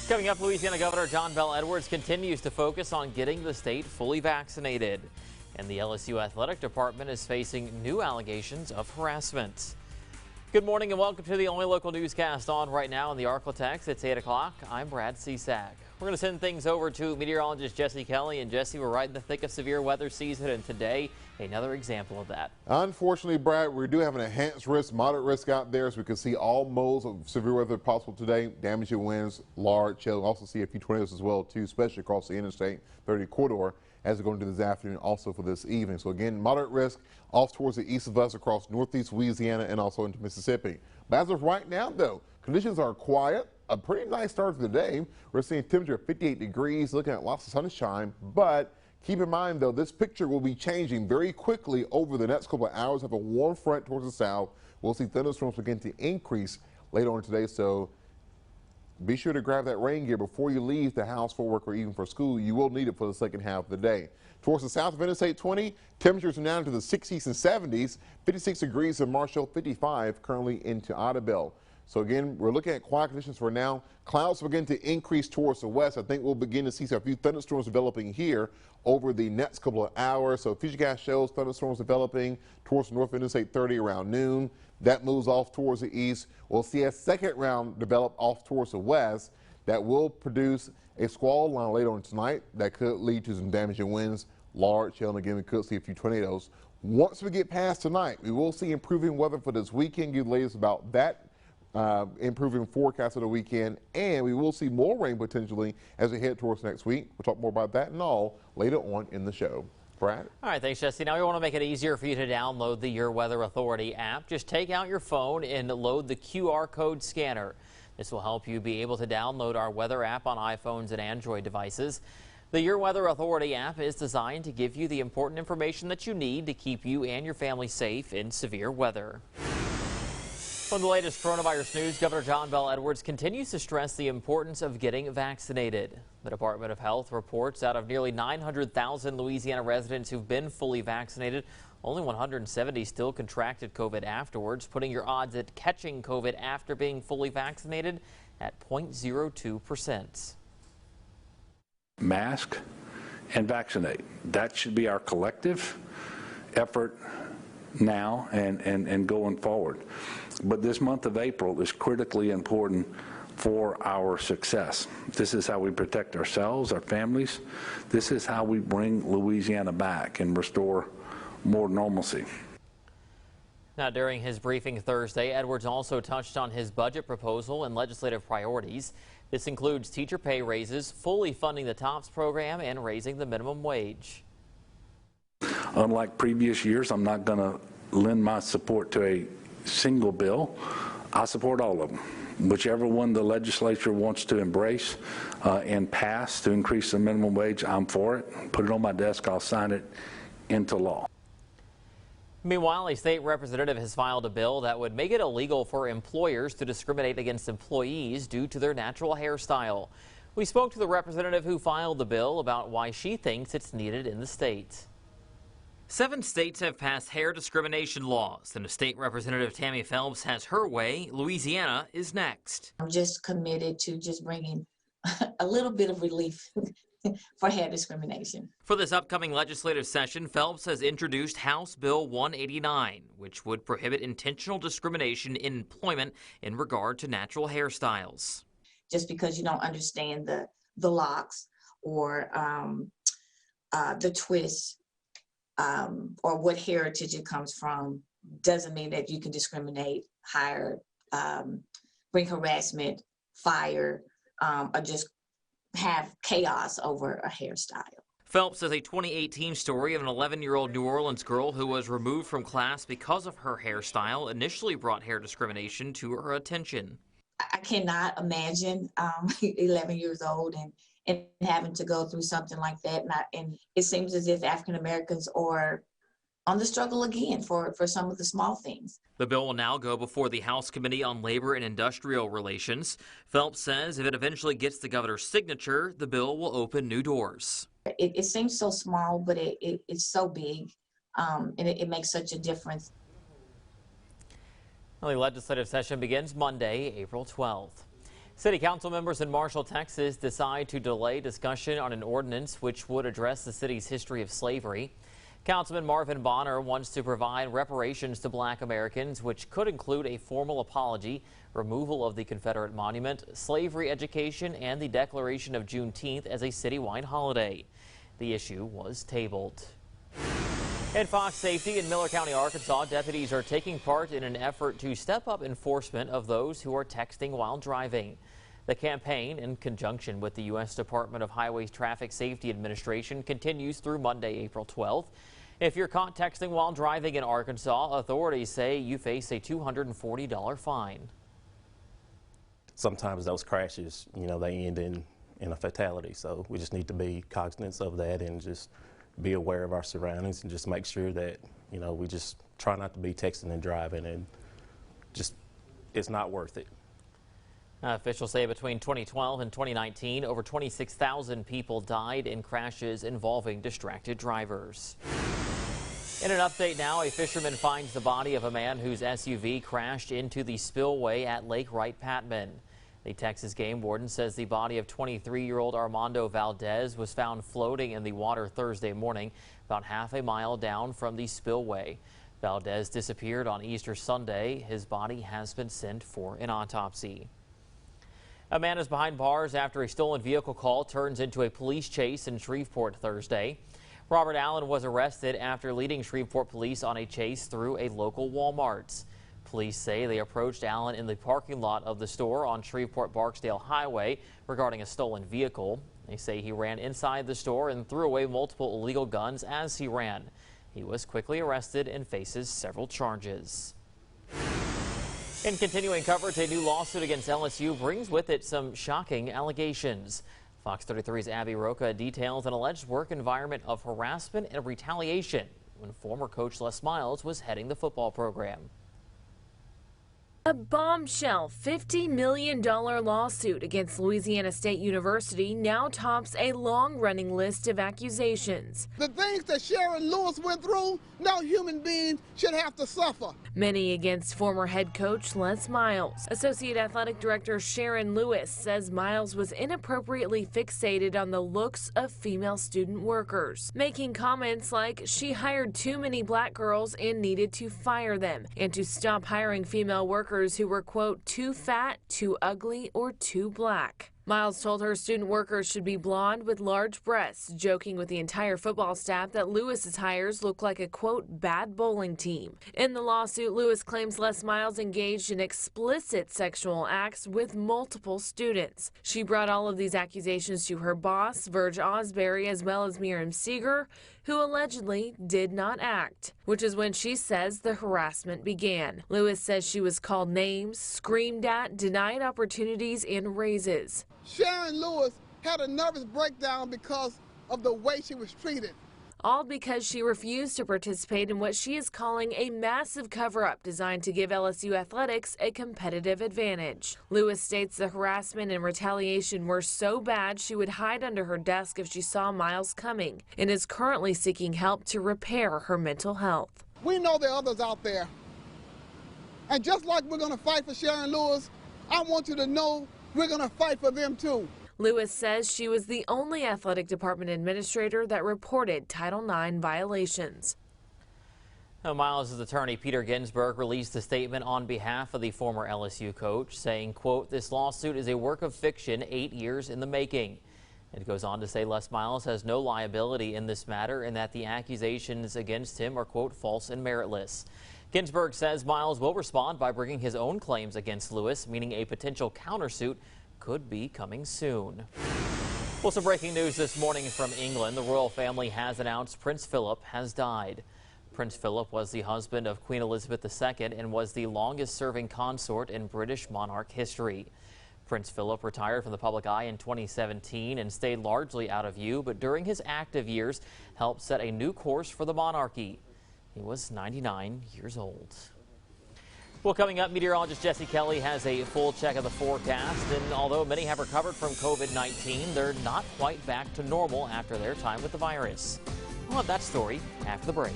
Coming up, Louisiana Governor John Bel Edwards continues to focus on getting the state fully vaccinated. And the LSU Athletic Department is facing new allegations of harassment. Good morning and welcome to the only local newscast on right now in the Arklatex. It's 8 o'clock. I'm Brad Cesac. We're going to send things over to meteorologist Jesse Kelly. And Jesse, we're right in the thick of severe weather season, and today, another example of that. Unfortunately, Brad, we do have an enhanced risk, moderate risk out there, so we can see all modes of severe weather possible today. Damaging winds, large hail. We'll also see a few tornadoes as well, too, especially across the Interstate 30 corridor as we go into this afternoon, also for this evening. So again, moderate risk off towards the east of us across northeast Louisiana and also into Mississippi. But as of right now, though, conditions are quiet. A pretty nice start to the day. We're seeing temperature of 58 degrees, looking at lots of sunshine, but keep in mind, though, this picture will be changing very quickly over the next couple of hours. Have a warm front towards the south. We'll see thunderstorms begin to increase later on today, so be sure to grab that rain gear before you leave the house for work or even for school. You will need it for the second half of the day. Towards the south of Interstate 20, temperatures are now into the 60s and 70s, 56 degrees in Marshall, 55 currently into Audubon. So again, we're looking at quiet conditions for now. Clouds begin to increase towards the west. I think we'll begin to see a few thunderstorms developing here over the next couple of hours. So Futurecast shows thunderstorms developing towards the north Interstate 30 around noon. That moves off towards the east. We'll see a second round develop off towards the west that will produce a squall line later on tonight that could lead to some damaging winds, large hail, and again, we could see a few tornadoes. Once we get past tonight, we will see improving weather for this weekend. Give the latest about that improving forecast of the weekend, and we will see more rain potentially as we head towards next week. We'll talk more about that and all later on in the show. Brad? All right, thanks, Jesse. Now we want to make it easier for you to download the Your Weather Authority app. Just take out your phone and load the QR code scanner. This will help you be able to download our weather app on iPhones and Android devices. The Your Weather Authority app is designed to give you the important information that you need to keep you and your family safe in severe weather. From the latest coronavirus news, Governor John Bel Edwards continues to stress the importance of getting vaccinated. The Department of Health reports out of nearly 900,000 Louisiana residents who've been fully vaccinated, only 170 still contracted COVID afterwards, putting your odds at catching COVID after being fully vaccinated at 0.02%. Mask and vaccinate. That should be our collective effort now and going forward. But this month of April is critically important for our success. This is how we protect ourselves, our families. This is how we bring Louisiana back and restore more normalcy. Now, during his briefing Thursday, Edwards also touched on his budget proposal and legislative priorities. This includes teacher pay raises, fully funding the TOPS program, and raising the minimum wage. Unlike previous years, I'm not going to lend my support to a single bill. I support all of them. Whichever one the legislature wants to embrace and pass to increase the minimum wage, I'm for it. Put it on my desk, I'll sign it into law. Meanwhile, a state representative has filed a bill that would make it illegal for employers to discriminate against employees due to their natural hairstyle. We spoke to the representative who filed the bill about why she thinks it's needed in the state. 7 states have passed hair discrimination laws, and State Representative Tammy Phelps has her way. Louisiana is next. I'm just committed to just bringing a little bit of relief for hair discrimination. For this upcoming legislative session, Phelps has introduced House Bill 189, which would prohibit intentional discrimination in employment in regard to natural hairstyles. Just because you don't understand the locks or the twists, or what heritage it comes from, doesn't mean that you can discriminate, hire, bring harassment, fire, or just have chaos over a hairstyle. Phelps says a 2018 story of an 11-year-old New Orleans girl who was removed from class because of her hairstyle initially brought hair discrimination to her attention. I cannot imagine 11 years old and having to go through something like that. And it seems as if African Americans are on the struggle again for some of the small things. The bill will now go before the House Committee on Labor and Industrial Relations. Phelps says if it eventually gets the governor's signature, the bill will open new doors. It seems so small, but it's so big, and it makes such a difference. Well, the legislative session begins Monday, April 12th. City council members in Marshall, Texas decide to delay discussion on an ordinance which would address the city's history of slavery. Councilman Marvin Bonner wants to provide reparations to Black Americans, which could include a formal apology, removal of the Confederate monument, slavery education, and the declaration of Juneteenth as a citywide holiday. The issue was tabled. In Fox Safety in Miller County, Arkansas, deputies are taking part in an effort to step up enforcement of those who are texting while driving. The campaign, in conjunction with the U.S. Department of Highway Traffic Safety Administration, continues through Monday, April 12th. If you're caught texting while driving in Arkansas, authorities say you face a $240 fine. Sometimes those crashes, they end in a fatality. So we just need to be cognizant of that and just be aware of our surroundings and just make sure that, we just try not to be texting and driving, and just, it's not worth it. Officials say between 2012 and 2019, over 26,000 people died in crashes involving distracted drivers. In an update now, a fisherman finds the body of a man whose SUV crashed into the spillway at Lake Wright-Patman. The Texas game warden says the body of 23-year-old Armando Valdez was found floating in the water Thursday morning, about half a mile down from the spillway. Valdez disappeared on Easter Sunday. His body has been sent for an autopsy. A man is behind bars after a stolen vehicle call turns into a police chase in Shreveport Thursday. Robert Allen was arrested after leading Shreveport police on a chase through a local Walmart. Police say they approached Allen in the parking lot of the store on Shreveport-Barksdale Highway regarding a stolen vehicle. They say he ran inside the store and threw away multiple illegal guns as he ran. He was quickly arrested and faces several charges. In continuing coverage, a new lawsuit against LSU brings with it some shocking allegations. Fox 33's Abby Roca details an alleged work environment of harassment and retaliation when former coach Les Miles was heading the football program. A bombshell $50 million lawsuit against Louisiana State University now tops a long-running list of accusations. The things that Sharon Lewis went through, no human being should have to suffer. Many against former head coach Les Miles. Associate Athletic Director Sharon Lewis says Miles was inappropriately fixated on the looks of female student workers, making comments like she hired too many black girls and needed to fire them, and to stop hiring female workers who were, quote, too fat, too ugly, or too black. Miles told her student workers should be blonde with large breasts, joking with the entire football staff that Lewis's hires look like a, quote, bad bowling team. In the lawsuit, Lewis claims Les Miles engaged in explicit sexual acts with multiple students. She brought all of these accusations to her boss, Verge Osbury, as well as Miriam Seeger, who allegedly did not act, which is when she says the harassment began. Lewis says she was called names, screamed at, denied opportunities and raises. Sharon Lewis had a nervous breakdown because of the way she was treated. All because she refused to participate in what she is calling a massive cover-up designed to give LSU athletics a competitive advantage. Lewis states the harassment and retaliation were so bad she would hide under her desk if she saw Miles coming, and is currently seeking help to repair her mental health. We know there are others out there. And just like we're going to fight for Sharon Lewis, I want you to know we're going to fight for them too. Lewis says she was the only athletic department administrator that reported Title IX violations. Now, Miles' attorney Peter Ginsburg released a statement on behalf of the former LSU coach saying, quote, this lawsuit is a work of fiction 8 years in the making. It goes on to say Les Miles has no liability in this matter and that the accusations against him are, quote, false and meritless. Ginsburg says Miles will respond by bringing his own claims against Lewis, meaning a potential countersuit could be coming soon. Well, some breaking news this morning from England. The royal family has announced Prince Philip has died. Prince Philip was the husband of Queen Elizabeth II and was the longest-serving consort in British monarch history. Prince Philip retired from the public eye in 2017 and stayed largely out of view, but during his active years helped set a new course for the monarchy. He was 99 years old. Well, coming up, meteorologist Jesse Kelly has a full check of the forecast, and although many have recovered from COVID-19, they're not quite back to normal after their time with the virus. We'll have that story after the break.